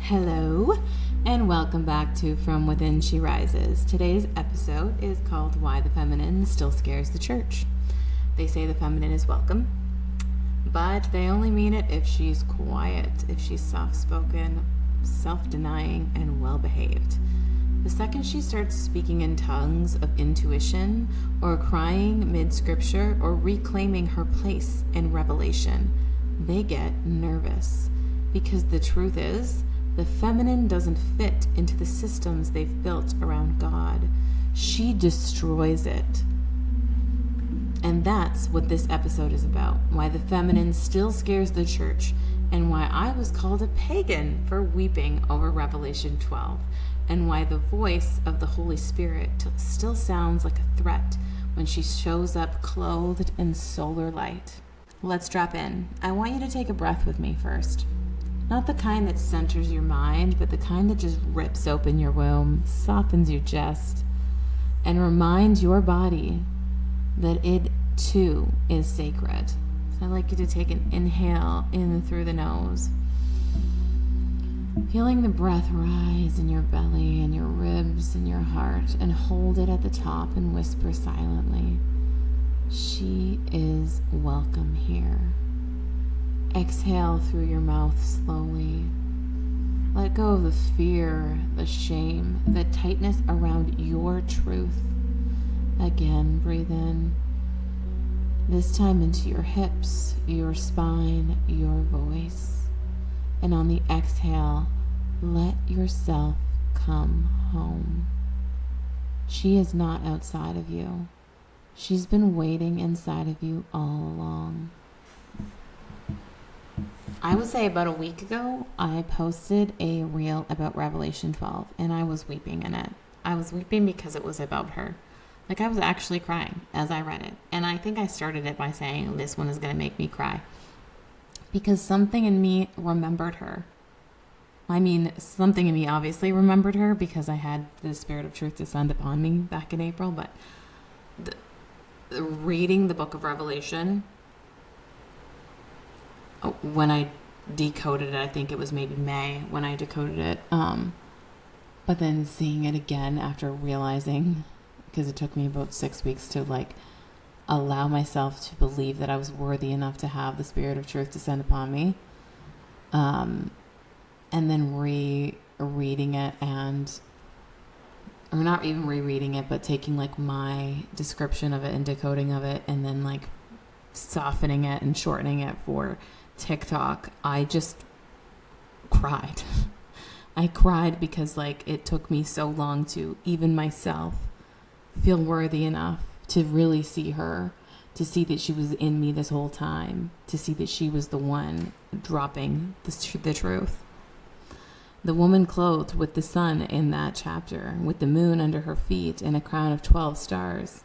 Hello, and welcome back to From Within She Rises. Today's episode is called Why the Feminine Still Scares the Church. They say the feminine is welcome, but they only mean it if she's quiet, if she's soft-spoken, self-denying, and well-behaved. The second she starts speaking in tongues of intuition, or crying mid-scripture, or reclaiming her place in revelation, they get nervous. Because the truth is, the feminine doesn't fit into the systems they've built around God. She destroys it. And that's what this episode is about. Why the feminine still scares the church, and why I was called a pagan for weeping over Revelation 12, and why the voice of the Holy Spirit still sounds like a threat when she shows up clothed in solar light. Let's drop in. I want you to take a breath with me first. Not the kind that centers your mind, but the kind that just rips open your womb, softens your chest, and reminds your body that it too is sacred. So I'd like you to take an inhale in through the nose, feeling the breath rise in your belly and your ribs and your heart, and hold it at the top and whisper silently, "She is welcome here." Exhale through your mouth slowly. Let go of the fear, the shame, the tightness around your truth. Again, breathe in. This time into your hips, your spine, your voice. And on the exhale, let yourself come home. She is not outside of you. She's been waiting inside of you all along. I would say about a week ago, I posted a reel about Revelation 12, and I was weeping in it. I was weeping because it was about her. Like, I was actually crying as I read it. And I think I started it by saying, this one is going to make me cry. Because something in me remembered her. I mean, something in me obviously remembered her because I had the Spirit of Truth descend upon me back in April. But reading the book of Revelation, when I decoded it, I think it was maybe May when I decoded it. But then seeing it again after realizing, because it took me about 6 weeks to allow myself to believe that I was worthy enough to have the Spirit of Truth descend upon me. And then rereading it or not even rereading it, but taking my description of it and decoding of it and then softening it and shortening it for TikTok, I just cried. I cried because it took me so long to even myself feel worthy enough to really see her, to see that she was in me this whole time, to see that she was the one dropping the truth. The woman clothed with the sun in that chapter, with the moon under her feet and a crown of 12 stars.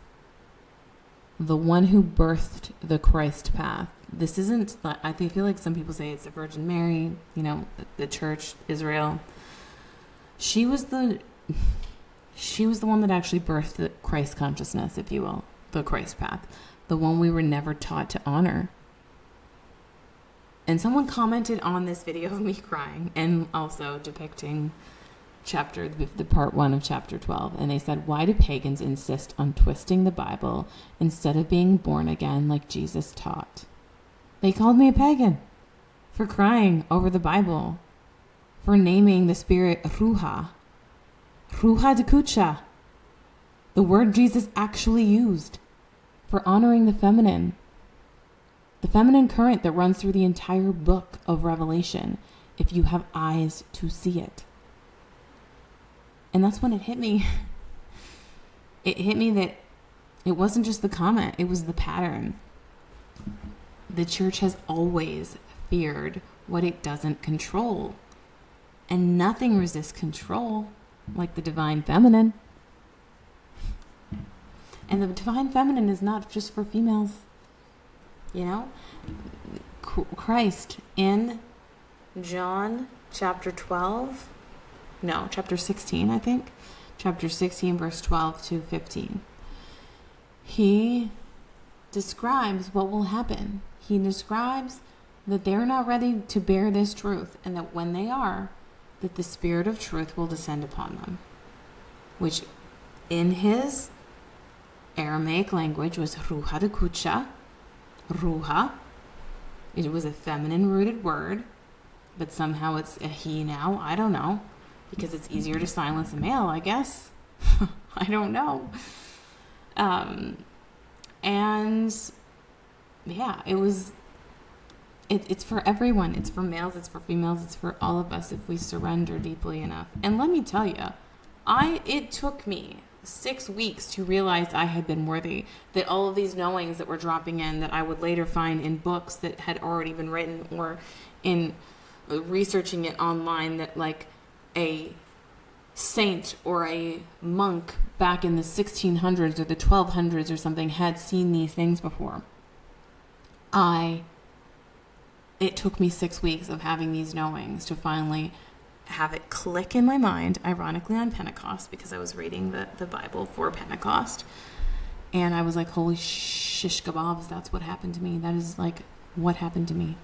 The one who birthed the Christ path. This isn't, I feel like some people say it's the Virgin Mary, the church, Israel. She was the one that actually birthed the Christ consciousness, if you will, the Christ path, the one we were never taught to honor. And someone commented on this video of me crying and also depicting the part 1 of chapter 12, and they said, why do pagans insist on twisting the Bible instead of being born again like Jesus taught? They called me a pagan for crying over the Bible, for naming the spirit Ruha de Kucha, the word Jesus actually used, for honoring the feminine current that runs through the entire book of Revelation, if you have eyes to see it. And that's when it hit me. It hit me that it wasn't just the comment, it was the pattern. The church has always feared what it doesn't control. And nothing resists control like the divine feminine. And the divine feminine is not just for females. Christ in John chapter 16, I think. Chapter 16, verse 12 to 15. He describes what will happen. He describes that they're not ready to bear this truth, and that when they are, that the Spirit of truth will descend upon them, which in his Aramaic language was Ruha de Kucha. Ruha. It was a feminine rooted word, but somehow it's a he now. I don't know, because it's easier to silence a male, I guess. I don't know. And yeah, it's for everyone. It's for males, it's for females, it's for all of us if we surrender deeply enough. And let me tell you, it took me 6 weeks to realize I had been worthy, that all of these knowings that were dropping in that I would later find in books that had already been written, or in researching it online, that like a saint or a monk back in the 1600s or the 1200s or something had seen these things before. It took me 6 weeks of having these knowings to finally have it click in my mind, ironically on Pentecost, because I was reading the Bible for Pentecost. And I was like, holy shish kebabs, that's what happened to me. That is like what happened to me.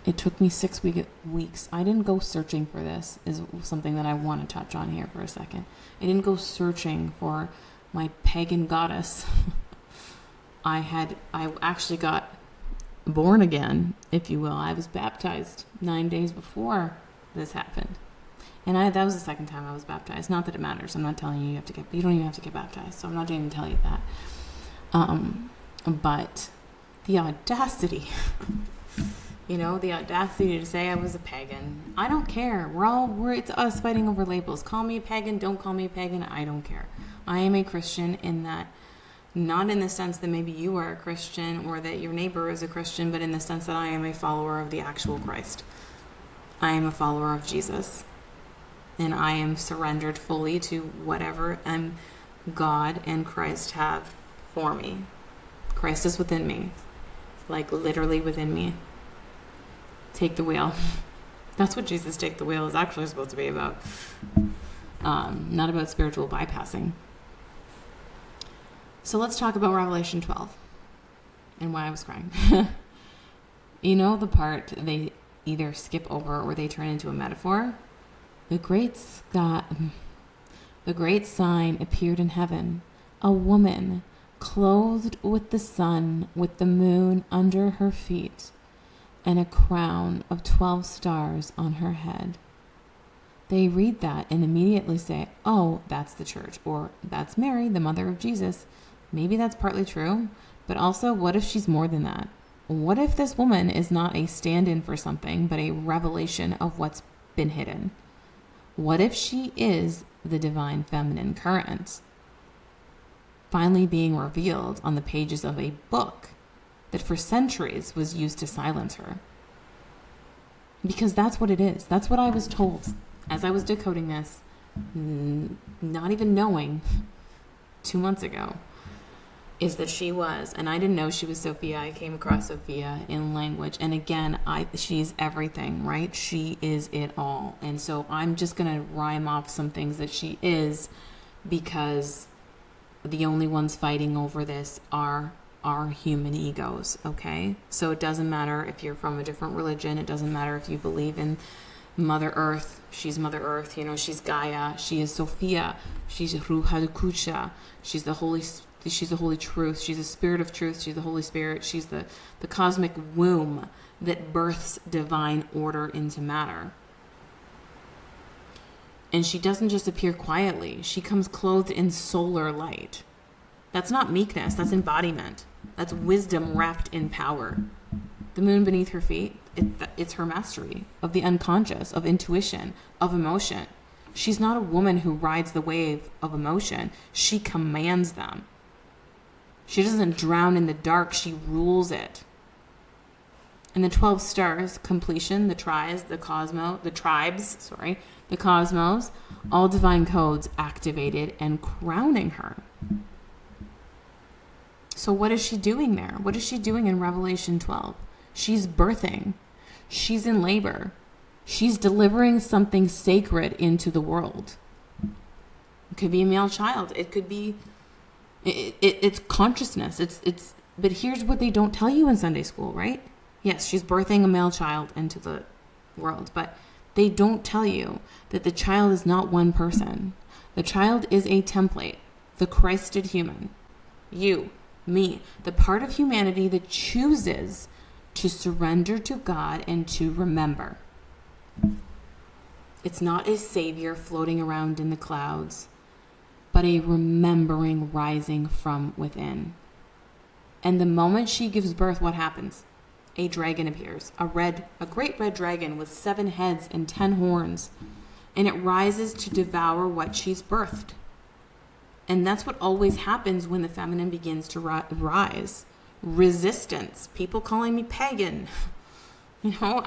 It took me 6 weeks. I didn't go searching for this, is something that I want to touch on here for a second. I didn't go searching for my pagan goddess. I actually got born again, if you will. I was baptized 9 days before this happened. And that was the second time I was baptized. Not that it matters. I'm not telling you you don't even have to get baptized. So I'm not even telling you that. But the audacity, the audacity to say I was a pagan. I don't care. It's us fighting over labels. Call me a pagan. Don't call me a pagan. I don't care. I am a Christian in that, not in the sense that maybe you are a Christian or that your neighbor is a Christian, but in the sense that I am a follower of the actual Christ. I am a follower of Jesus. And I am surrendered fully to whatever God and Christ have for me. Christ is within me. Like literally within me. Take the wheel. That's what Jesus Take the Wheel is actually supposed to be about. Not about spiritual bypassing. So let's talk about Revelation 12 and why I was crying. The part they either skip over or they turn into a metaphor? The great sign appeared in heaven, a woman clothed with the sun, with the moon under her feet, and a crown of 12 stars on her head. They read that and immediately say, oh, that's the church, or that's Mary, the mother of Jesus. Maybe that's partly true, but also, what if she's more than that? What if this woman is not a stand-in for something, but a revelation of what's been hidden? What if she is the divine feminine current, finally being revealed on the pages of a book that for centuries was used to silence her? Because that's what it is. That's what I was told as I was decoding this, not even knowing 2 months ago, is that she was, and I didn't know she was Sophia. I came across Sophia in language. And again, she's everything, right? She is it all. And so I'm just going to rhyme off some things that she is, because the only ones fighting over this are our human egos, okay? So it doesn't matter if you're from a different religion. It doesn't matter if you believe in Mother Earth. She's Mother Earth, she's Gaia. She is Sophia. She's Ruha de Kucha. She's the Holy truth. She's the Spirit of truth. She's the Holy Spirit. She's the cosmic womb that births divine order into matter. And she doesn't just appear quietly. She comes clothed in solar light. That's not meekness. That's embodiment. That's wisdom wrapped in power. The moon beneath her feet, it's her mastery of the unconscious, of intuition, of emotion. She's not a woman who rides the wave of emotion. She commands them. She doesn't drown in the dark. She rules it. And the 12 stars, completion, the tribes, the cosmos, all divine codes activated and crowning her. So what is she doing there? What is she doing in Revelation 12? She's birthing. She's in labor. She's delivering something sacred into the world. It could be a male child. It could be it's consciousness. But here's what they don't tell you in Sunday school, right? Yes, she's birthing a male child into the world, but They don't tell you that the child is not one person. The child is a template, the Christed human. You, me, the part of humanity that chooses to surrender to God and to remember. It's not a savior floating around in the clouds, but a remembering rising from within. And the moment she gives birth, what happens? A dragon appears, a great red dragon with 7 heads and 10 horns, and it rises to devour what she's birthed. And that's what always happens when the feminine begins to rise. Resistance. People calling me pagan. You know,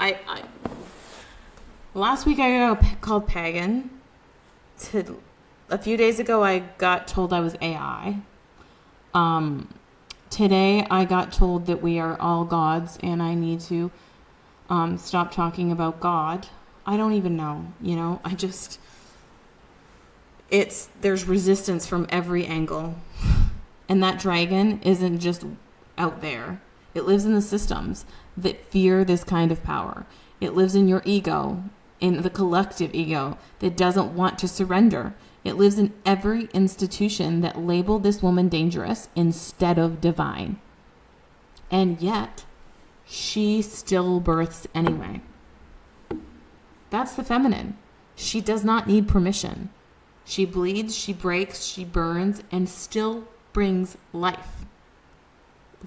last week I got called pagan. A few days ago I got told I was AI. Today I got told that we are all gods and I need to stop talking about God. I don't even know, you know, there's resistance from every angle. And that dragon isn't just out there. It lives in the systems that fear this kind of power. It lives in your ego, in the collective ego that doesn't want to surrender. It lives in every institution that labeled this woman dangerous instead of divine. And yet, she still births anyway. That's the feminine. She does not need permission. She bleeds, she breaks, she burns, and still brings life.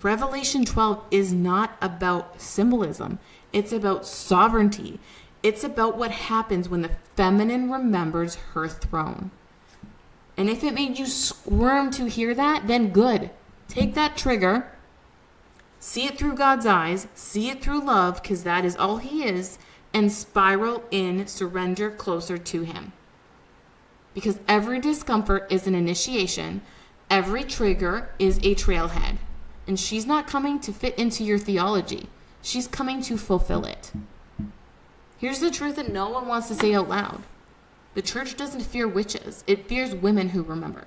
Revelation 12 is not about symbolism. It's about sovereignty. It's about what happens when the feminine remembers her throne. And if it made you squirm to hear that, then good. Take that trigger, see it through God's eyes, see it through love, because that is all he is, and spiral in, surrender closer to him. Because every discomfort is an initiation, every trigger is a trailhead. And she's not coming to fit into your theology. She's coming to fulfill it. Here's the truth that no one wants to say out loud. The church doesn't fear witches. It fears women who remember.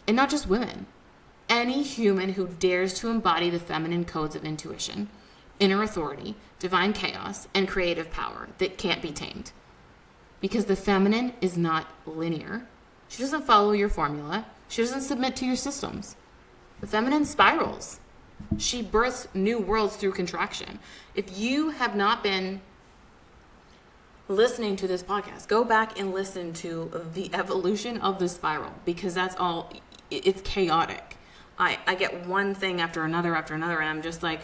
And not just women. Any human who dares to embody the feminine codes of intuition, inner authority, divine chaos, and creative power that can't be tamed. Because the feminine is not linear. She doesn't follow your formula. She doesn't submit to your systems. The feminine spirals. She births new worlds through contraction. If you have not been listening to this podcast, go back and listen to the evolution of the spiral, because that's all, it's chaotic. I get one thing after another, and I'm just like,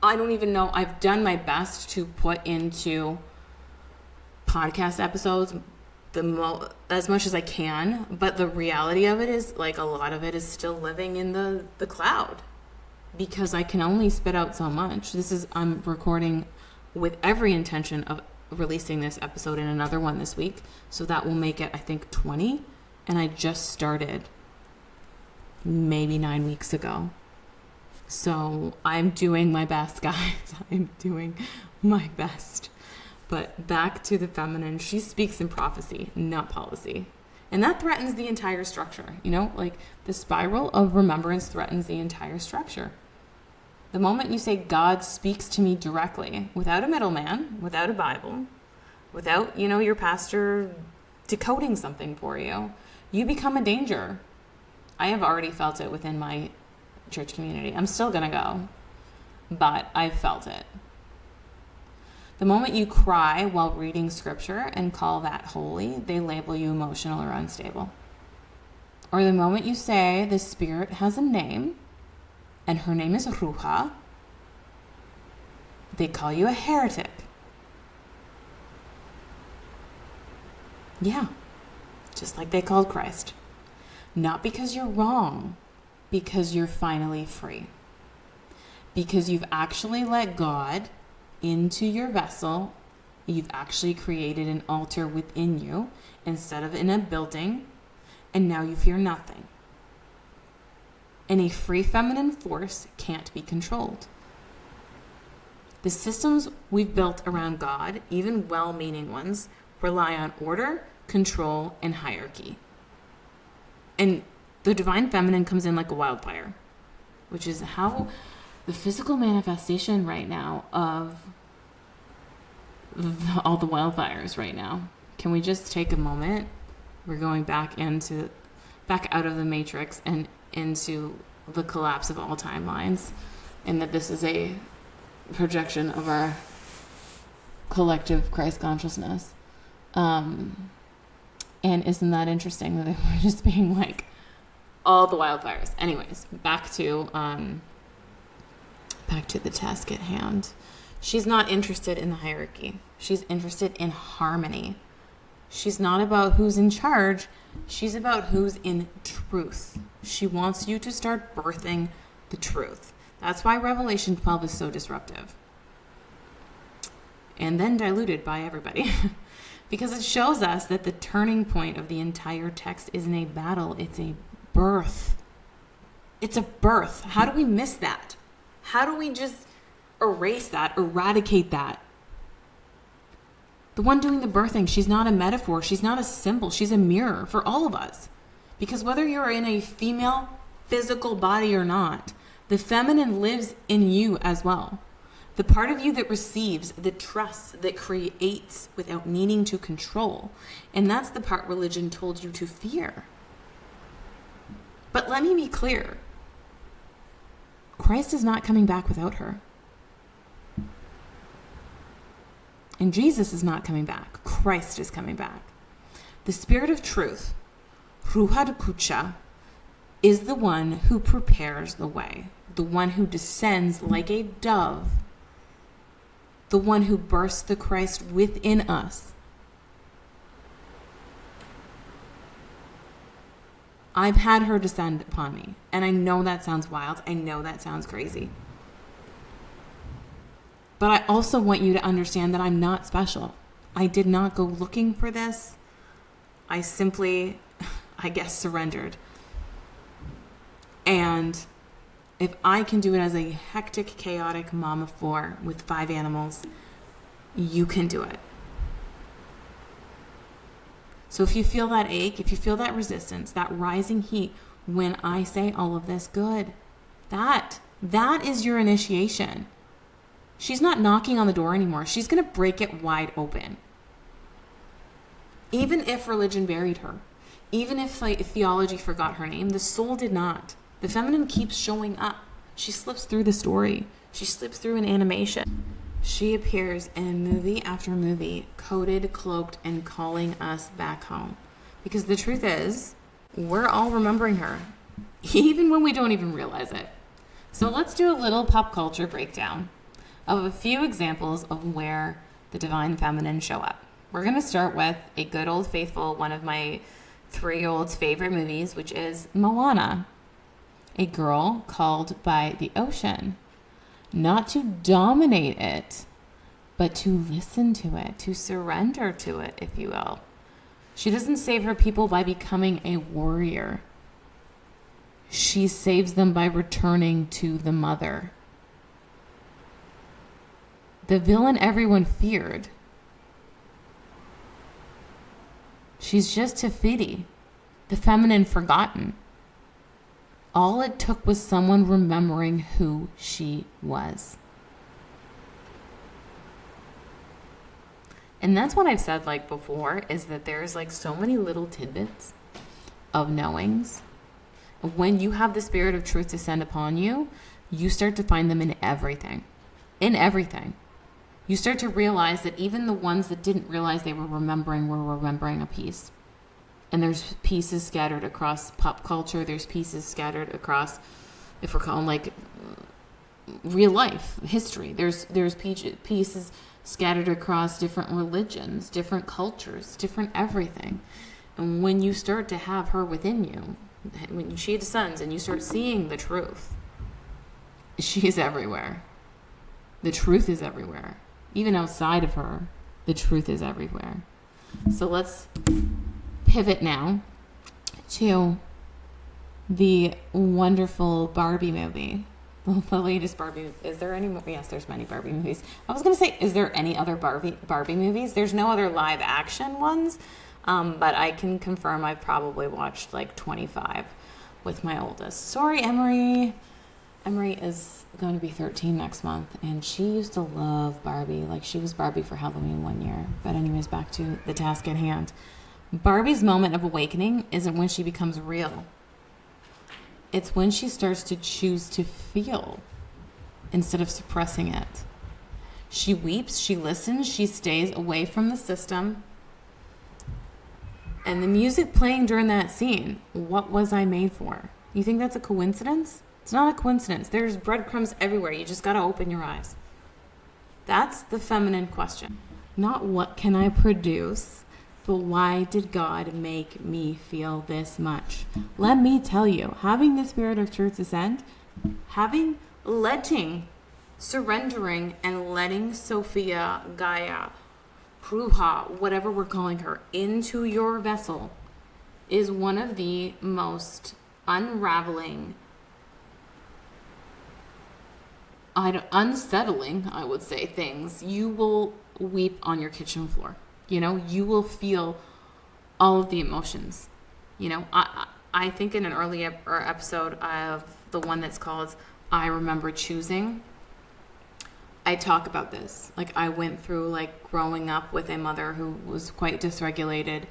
I don't even know. I've done my best to put into podcast episodes as much as I can, but the reality of it is, like, a lot of it is still living in the cloud, because I can only spit out so much. I'm recording with every intention of releasing this episode and another one this week, so that will make it, I think, 20, and I just started maybe 9 weeks ago. So I'm doing my best, guys. I'm doing my best. But back to the feminine, she speaks in prophecy, not policy. And that threatens the entire structure. You know, like, the spiral of remembrance threatens the entire structure. The moment you say, God speaks to me directly, without a middleman, without a Bible, without, you know, your pastor decoding something for you, you become a danger. I have already felt it within my church community. I'm still going to go, but I've felt it. The moment you cry while reading scripture and call that holy, they label you emotional or unstable. Or the moment you say the spirit has a name, and her name is Ruha, they call you a heretic. Yeah, just like they called Christ. Not because you're wrong, because you're finally free. Because you've actually let God into your vessel. You've actually created an altar within you instead of in a building, and now you fear nothing. And a free feminine force can't be controlled. The systems we've built around God, even well-meaning ones, rely on order, control, and hierarchy. And the divine feminine comes in like a wildfire, which is how the physical manifestation right now of all the wildfires right now. Can we just take a moment? We're going back out of the matrix and into the collapse of all timelines, and that this is a projection of our collective Christ consciousness. And isn't that interesting that we're just being like all the wildfires? Anyways, back to the task at hand. She's not interested in the hierarchy. She's interested in harmony. She's not about who's in charge. She's about who's in truth. She wants you to start birthing the truth. That's why Revelation 12 is so disruptive. And then diluted by everybody. Because it shows us that the turning point of the entire text isn't a battle, it's a birth. It's a birth. How do we miss that? How do we just erase that, eradicate that? The one doing the birthing, she's not a metaphor, she's not a symbol, she's a mirror for all of us. Because whether you're in a female physical body or not, the feminine lives in you as well. The part of you that receives, that trusts, that creates without needing to control. And that's the part religion told you to fear. But let me be clear. Christ is not coming back without her. And Jesus is not coming back. Christ is coming back. The Spirit of Truth, Ruha, is the one who prepares the way. The one who descends like a dove. The one who bursts the Christ within us. I've had her descend upon me. And I know that sounds wild. I know that sounds crazy. But I also want you to understand that I'm not special. I did not go looking for this. I simply, I guess, surrendered. And if I can do it as a hectic, chaotic mom of 4 with 5 animals, you can do it. So if you feel that ache, if you feel that resistance, that rising heat, when I say all of this, good. That is your initiation. She's not knocking on the door anymore. She's going to break it wide open. Even if religion buried her, even if theology forgot her name, the soul did not. The feminine keeps showing up. She slips through the story. She slips through an animation. She appears in movie after movie, coded, cloaked, and calling us back home. Because the truth is, we're all remembering her, even when we don't even realize it. So let's do a little pop culture breakdown of a few examples of where the divine feminine show up. We're going to start with a good old faithful, one of my 3-year-old's favorite movies, which is Moana. A girl called by the ocean, not to dominate it, but to listen to it, to surrender to it, if you will. She doesn't save her people by becoming a warrior. She saves them by returning to the mother. The villain everyone feared. She's just Tafiti, the feminine forgotten. All it took was someone remembering who she was. And that's what I've said before, is that there's so many little tidbits of knowings. When you have the Spirit of Truth descend upon you, you start to find them in everything. In everything. You start to realize that even the ones that didn't realize they were remembering a piece. And there's pieces scattered across pop culture. There's pieces scattered across, if we're calling real life history. There's pieces scattered across different religions, different cultures, different everything. And when you start to have her within you, when she descends and you start seeing the truth, she is everywhere. The truth is everywhere. Even outside of her, the truth is everywhere. So let's pivot now to the wonderful Barbie movie. The latest Barbie. Is there any more? Yes, there's many Barbie movies. I was going to say, is there any other Barbie movies? There's no other live action ones, but I can confirm I've probably watched 25 with my oldest. Sorry, Emery. Emery is going to be 13 next month, and she used to love Barbie. Like, she was Barbie for Halloween one year. But anyways, back to the task at hand. Barbie's moment of awakening isn't when she becomes real. It's when she starts to choose to feel instead of suppressing it. She weeps, she listens, she stays away from the system. And the music playing during that scene, what was I made for? You think that's a coincidence? It's not a coincidence. There's breadcrumbs everywhere. You just got to open your eyes. That's the feminine question. Not what can I produce, but why did God make me feel this much? Let me tell you, having the spirit of truth descend, surrendering and letting Sophia, Gaia, Ruha, whatever we're calling her, into your vessel is one of the most unraveling, unsettling, I would say, things. You will weep on your kitchen floor. You will feel all of the emotions. I think in an earlier episode of the one that's called I Remember Choosing, I talk about this. Like, I went through, like, growing up with a mother who was quite dysregulated,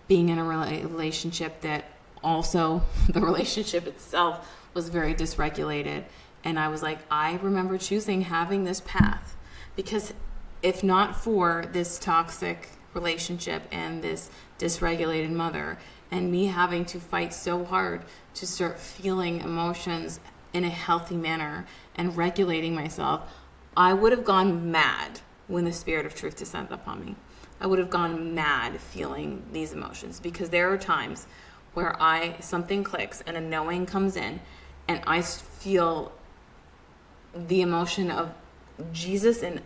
being in a relationship that also, the relationship itself was very dysregulated. And I was like, I remember choosing having this path, because if not for this toxic relationship and this dysregulated mother and me having to fight so hard to start feeling emotions in a healthy manner and regulating myself, I would have gone mad when the spirit of truth descended upon me. I would have gone mad feeling these emotions, because there are times where something clicks and a knowing comes in and I feel the emotion of Jesus and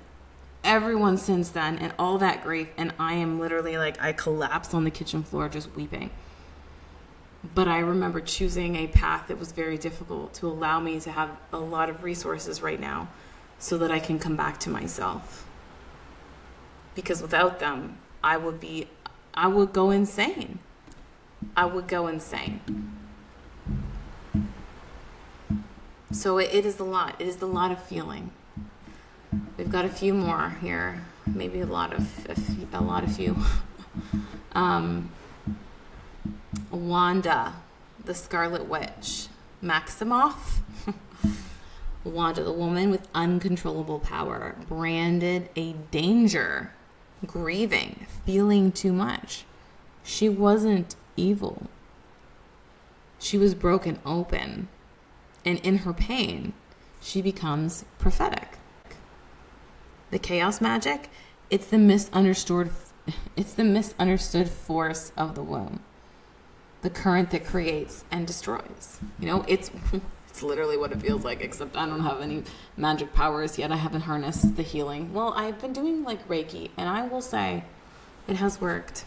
everyone since then and all that grief, and I am literally like, I collapsed on the kitchen floor just weeping. But I remember choosing a path that was very difficult to allow me to have a lot of resources right now so that I can come back to myself. Because without them, I would go insane. So it is a lot. It is a lot of feeling. We've got a few more here. Maybe a few. Wanda, the Scarlet Witch. Maximoff. Wanda, the woman with uncontrollable power, branded a danger, grieving, feeling too much. She wasn't evil. She was broken open. And in her pain, she becomes prophetic. The chaos magic, it's the misunderstood force of the womb. The current that creates and destroys. It's literally what it feels like, except I don't have any magic powers yet. I haven't harnessed the healing. Well, I've been doing like Reiki, and I will say it has worked.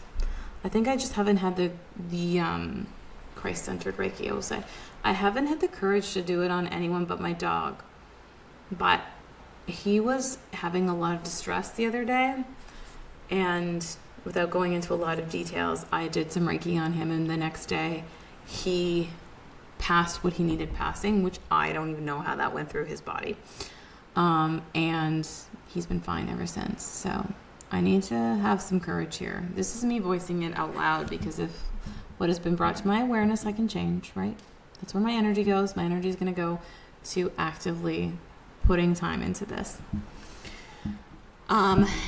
I think I just haven't had the Christ-centered Reiki, I will say. I haven't had the courage to do it on anyone but my dog. But he was having a lot of distress the other day, and without going into a lot of details, I did some Reiki on him, and the next day he passed what he needed passing, which I don't even know how that went through his body. And he's been fine ever since. So I need to have some courage here. This is me voicing it out loud, because if what has been brought to my awareness, I can change, right? That's where my energy goes. My energy is going to go to actively putting time into this.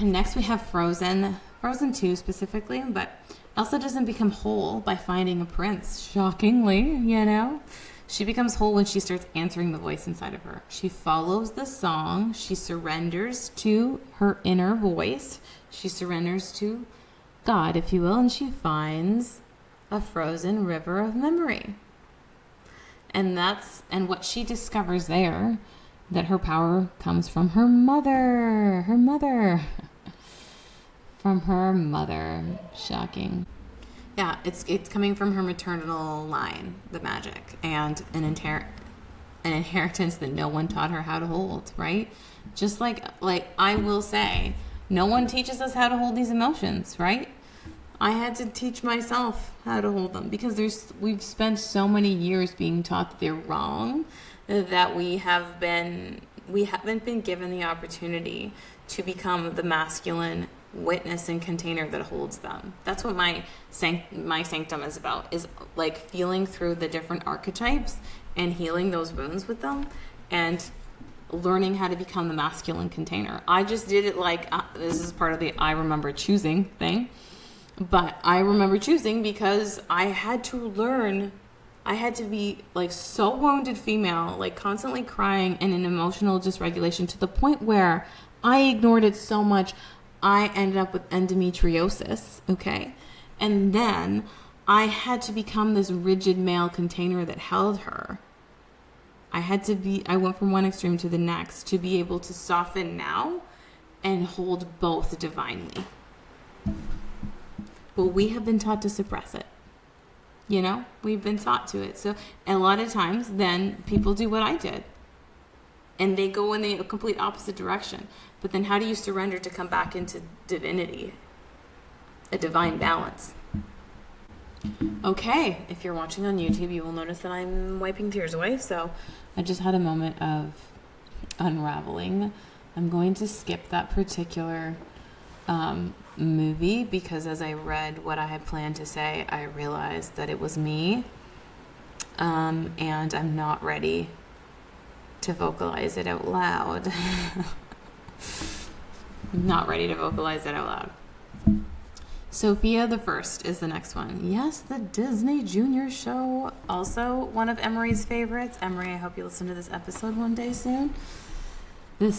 Next we have Frozen 2 specifically, but Elsa doesn't become whole by finding a prince, shockingly, She becomes whole when she starts answering the voice inside of her. She follows the song. She surrenders to her inner voice. She surrenders to God, if you will, and she finds a frozen river of memory. And what she discovers there, that her power comes from her mother. From her mother. Shocking. Yeah, it's coming from her maternal line, the magic, and an inheritance that no one taught her how to hold, right? Just like I will say, no one teaches us how to hold these emotions, right? I had to teach myself how to hold them, because we've spent so many years being taught that they're wrong, that we haven't been given the opportunity to become the masculine witness and container that holds them. That's what my sanctum is about, is like feeling through the different archetypes and healing those wounds with them and learning how to become the masculine container. I just did it like, this is part of the I remember choosing thing, but I remember choosing because I had to learn. I had to be like so wounded female, like constantly crying and in emotional dysregulation to the point where I ignored it so much I ended up with endometriosis, okay? And then I had to become this rigid male container that held her. I went from one extreme to the next to be able to soften now and hold both divinely. But we have been taught to suppress it. You know, we've been taught to it. So a lot of times then people do what I did. And they go in the complete opposite direction. But then how do you surrender to come back into divinity? A divine balance. Okay, if you're watching on YouTube, you will notice that I'm wiping tears away. So I just had a moment of unraveling. I'm going to skip that particular movie because as I read what I had planned to say, I realized that it was me. And I'm not ready to vocalize it out loud. I'm not ready to vocalize it out loud. Sophia the First is the next one. Yes, the Disney Junior show. Also one of Emery's favorites. Emery, I hope you listen to this episode one day soon. The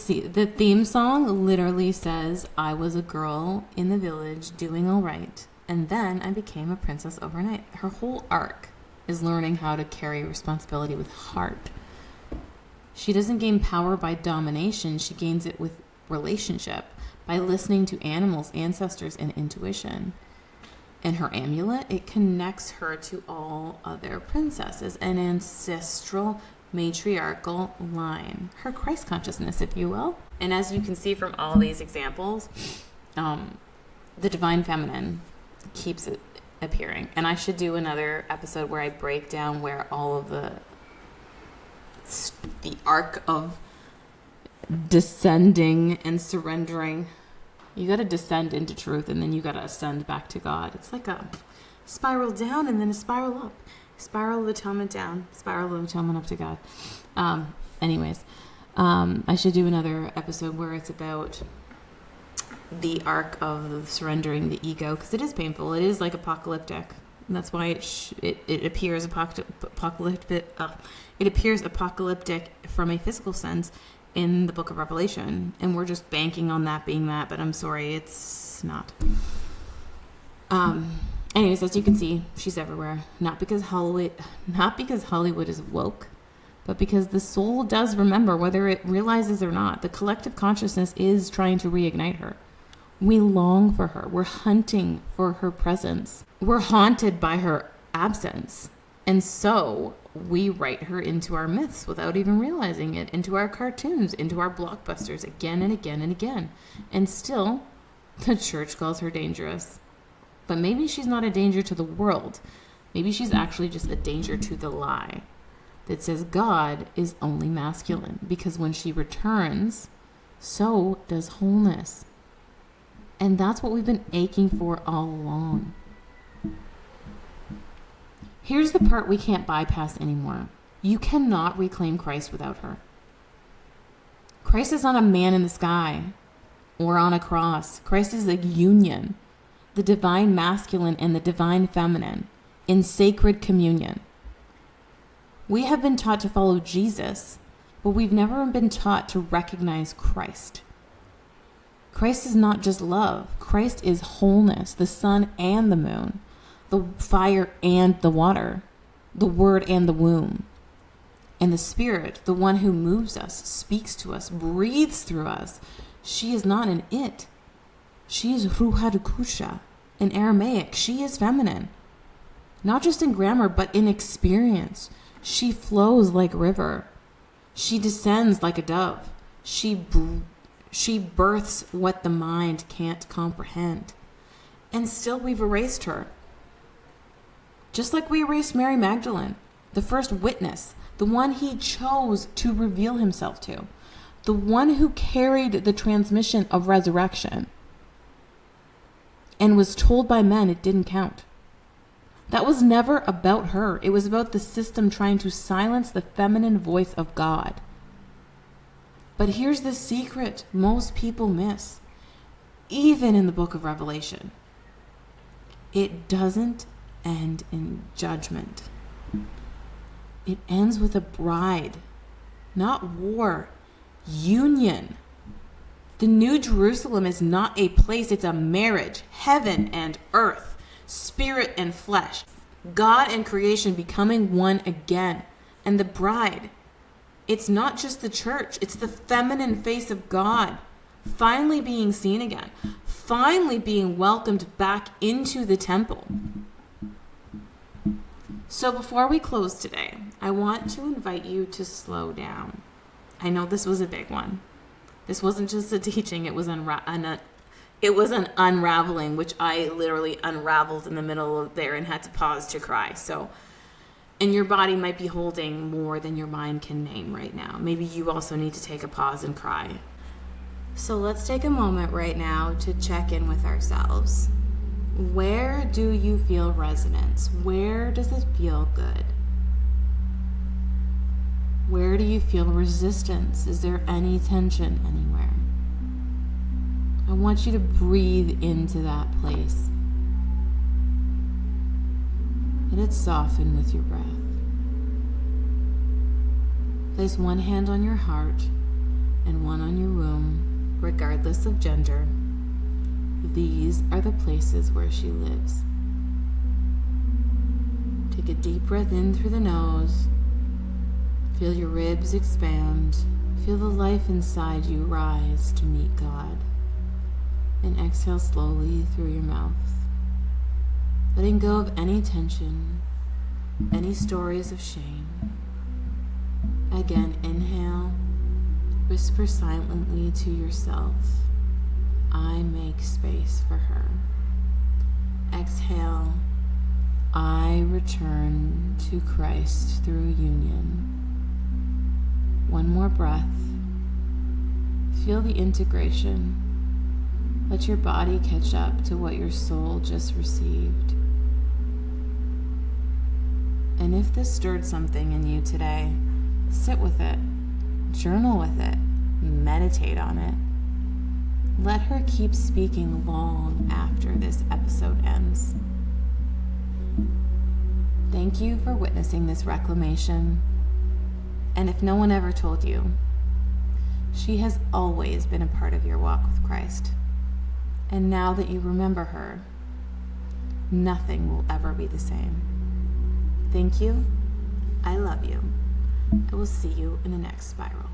theme song literally says, I was a girl in the village doing all right, and then I became a princess overnight. Her whole arc is learning how to carry responsibility with heart. She doesn't gain power by domination. She gains it with relationship, by listening to animals, ancestors, and intuition. And her amulet, it connects her to all other princesses, an ancestral matriarchal line, her Christ consciousness, if you will. And as you can see from all these examples, the divine feminine keeps it appearing. And I should do another episode where I break down where all of the arc of descending and surrendering. You got to descend into truth and then you got to ascend back to God. It's like a spiral down and then a spiral up. Spiral of atonement down, spiral of atonement up to God. I should do another episode where it's about the arc of surrendering the ego, because it is painful. It is like apocalyptic. And that's why it appears apocalyptic. It appears apocalyptic from a physical sense in the Book of Revelation, and we're just banking on that being that. But I'm sorry, it's not. Anyways, as you can see, she's everywhere. Not because Hollywood is woke, but because the soul does remember, whether it realizes or not. The collective consciousness is trying to reignite her. We long for her. We're hunting for her presence. We're haunted by her absence. And so we write her into our myths without even realizing it, into our cartoons, into our blockbusters again and again and again. And still, the church calls her dangerous. But maybe she's not a danger to the world. Maybe she's actually just a danger to the lie that says God is only masculine, because when she returns, so does wholeness. And that's what we've been aching for all along. Here's the part we can't bypass anymore. You cannot reclaim Christ without her. Christ is not a man in the sky or on a cross. Christ is a union, the divine masculine and the divine feminine in sacred communion. We have been taught to follow Jesus, but we've never been taught to recognize Christ. Christ is not just love. Christ is wholeness, the sun and the moon, the fire and the water, the word and the womb. And the Spirit, the one who moves us, speaks to us, breathes through us. She is not an it. She is Ruha Dukusha. In Aramaic, she is feminine. Not just in grammar, but in experience. She flows like a river. She descends like a dove. She births what the mind can't comprehend. And still we've erased her. Just like we erased Mary Magdalene, the first witness, the one he chose to reveal himself to, the one who carried the transmission of resurrection and was told by men it didn't count. That was never about her. It was about the system trying to silence the feminine voice of God. But here's the secret most people miss, even in the book of Revelation. It doesn't end in judgment. It ends with a bride, not war, union. The New Jerusalem is not a place, it's a marriage, heaven and earth, spirit and flesh, God and creation becoming one again. And the bride, it's not just the church, it's the feminine face of God finally being seen again, finally being welcomed back into the temple. So before we close today, I want to invite you to slow down. I know this was a big one. This wasn't just a teaching, it was an unraveling, which I literally unraveled in the middle of there and had to pause to cry. So, and your body might be holding more than your mind can name right now. Maybe you also need to take a pause and cry. So let's take a moment right now to check in with ourselves. Where do you feel resonance? Where does it feel good? Where do you feel resistance? Is there any tension anywhere? I want you to breathe into that place. Let it soften with your breath. Place one hand on your heart and one on your womb, regardless of gender. These are the places where she lives. Take a deep breath in through the nose. Feel your ribs expand. Feel the life inside you rise to meet God. And exhale slowly through your mouth, letting go of any tension, any stories of shame. Again, inhale, whisper silently to yourself, I make space for her. Exhale, I return to Christ through union. One more breath. Feel the integration. Let your body catch up to what your soul just received. And if this stirred something in you today, sit with it, journal with it, meditate on it. Let her keep speaking long after this episode ends. Thank you for witnessing this reclamation. And if no one ever told you, she has always been a part of your walk with Christ. And now that you remember her, nothing will ever be the same. Thank you. I love you. I will see you in the next spiral.